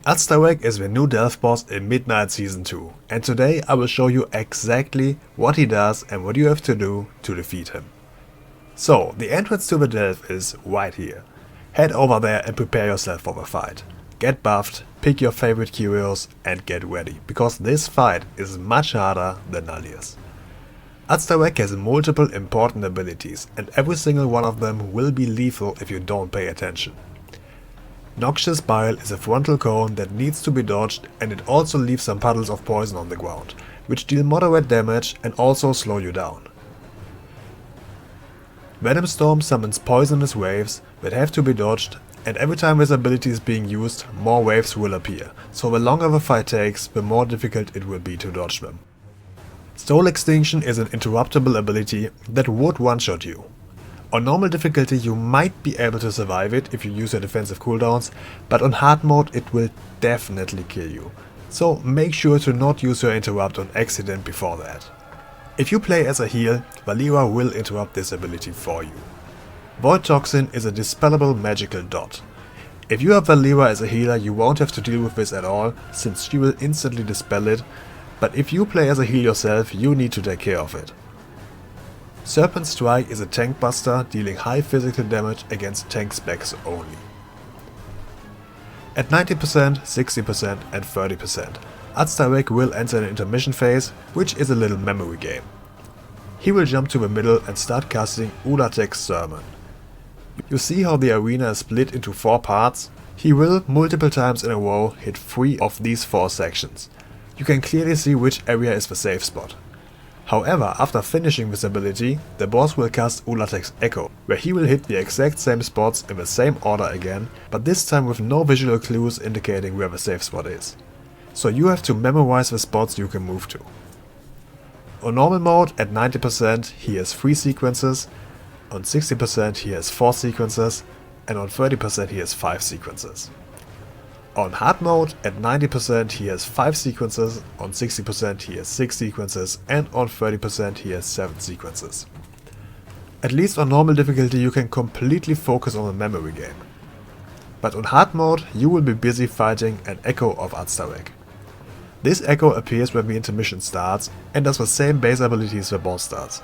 Azta'Rec is the new Delve boss in Midnight Season 2, and today I will show you exactly what he does and what you have to do to defeat him. So, the entrance to the Delve is right here. Head over there and prepare yourself for the fight. Get buffed, pick your favorite curios and get ready, because this fight is much harder than Nalia's. Azta'Rec has multiple important abilities, and every single one of them will be lethal if you don't pay attention. Noxious Bile is a frontal cone that needs to be dodged, and it also leaves some puddles of poison on the ground, which deal moderate damage and also slow you down. Venom Storm summons poisonous waves that have to be dodged, and every time this ability is being used, more waves will appear, so the longer the fight takes, the more difficult it will be to dodge them. Soul Extinction is an interruptible ability that would one-shot you. On normal difficulty you might be able to survive it if you use your defensive cooldowns, but on hard mode it will definitely kill you. So make sure to not use your interrupt on accident before that. If you play as a heal, Valeera will interrupt this ability for you. Void Toxin is a dispellable magical dot. If you have Valeera as a healer you won't have to deal with this at all, since she will instantly dispel it, but if you play as a heal yourself you need to take care of it. Serpent Strike is a tank buster dealing high physical damage against tank specs only. At 90%, 60% and 30%, Azta'Rec will enter an intermission phase, which is a little memory game. He will jump to the middle and start casting Azta'Rec's Sermon. You see how the arena is split into 4 parts? He will, multiple times in a row, hit 3 of these 4 sections. You can clearly see which area is the safe spot. However, after finishing this ability, the boss will cast Azta'Rec's Echo, where he will hit the exact same spots in the same order again, but this time with no visual clues indicating where the safe spot is. So you have to memorize the spots you can move to. On normal mode, at 90% he has 3 sequences, on 60% he has 4 sequences, and on 30% he has 5 sequences. On hard mode, at 90% he has 5 sequences, on 60% he has 6 sequences, and on 30% he has 7 sequences. At least on normal difficulty you can completely focus on a memory game. But on hard mode you will be busy fighting an echo of Azta'Rec. This echo appears when the intermission starts and does the same base abilities the boss does.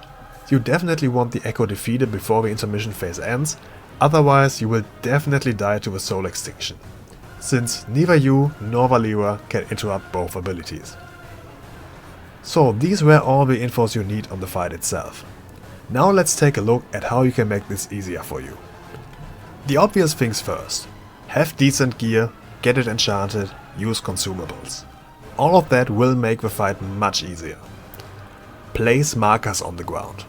You definitely want the echo defeated before the intermission phase ends, otherwise you will definitely die to the soul extinction, since neither you nor Valeera can interrupt both abilities. So these were all the infos you need on the fight itself. Now let's take a look at how you can make this easier for you. The obvious things first. Have decent gear, get it enchanted, use consumables. All of that will make the fight much easier. Place markers on the ground.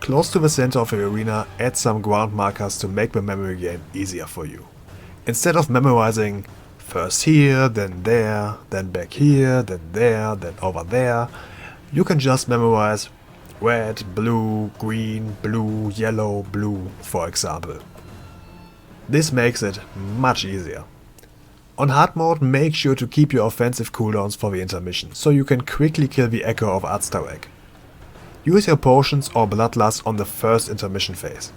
Close to the center of the arena, add some ground markers to make the memory game easier for you. Instead of memorizing first here, then there, then back here, then there, then over there, you can just memorize red, blue, green, blue, yellow, blue, for example. This makes it much easier. On hard mode, make sure to keep your offensive cooldowns for the intermission, so you can quickly kill the echo of Azta'Rec. Use your potions or bloodlust on the first intermission phase.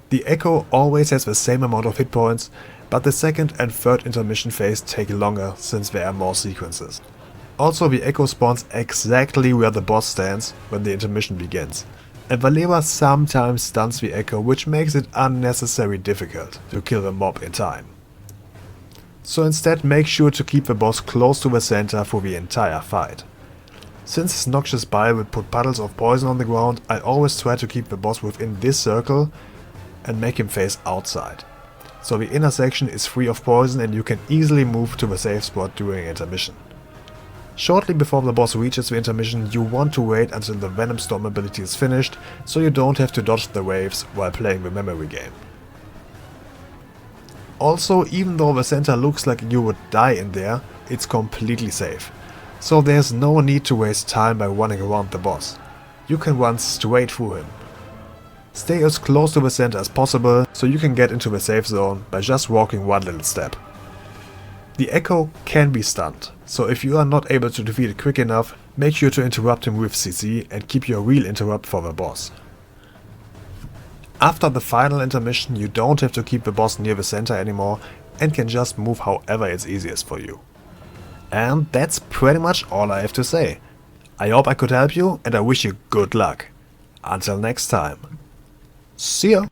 The echo always has the same amount of hit points, but the second and third intermission phase take longer since there are more sequences. Also, the echo spawns exactly where the boss stands when the intermission begins, and Valeera sometimes stuns the echo, which makes it unnecessarily difficult to kill the mob in time. So instead make sure to keep the boss close to the center for the entire fight. Since his Noxious Bile will put puddles of poison on the ground, I always try to keep the boss within this circle and make him face outside. So the inner section is free of poison and you can easily move to the safe spot during intermission. Shortly before the boss reaches the intermission, you want to wait until the Venom Storm ability is finished, so you don't have to dodge the waves while playing the memory game. Also, even though the center looks like you would die in there, it's completely safe. So there's no need to waste time by running around the boss. You can run straight through him. Stay as close to the center as possible, so you can get into the safe zone by just walking one little step. The echo can be stunned, so if you are not able to defeat it quick enough, make sure to interrupt him with CC and keep your real interrupt for the boss. After the final intermission, you don't have to keep the boss near the center anymore and can just move however it's easiest for you. And that's pretty much all I have to say. I hope I could help you and I wish you good luck. Until next time. See ya!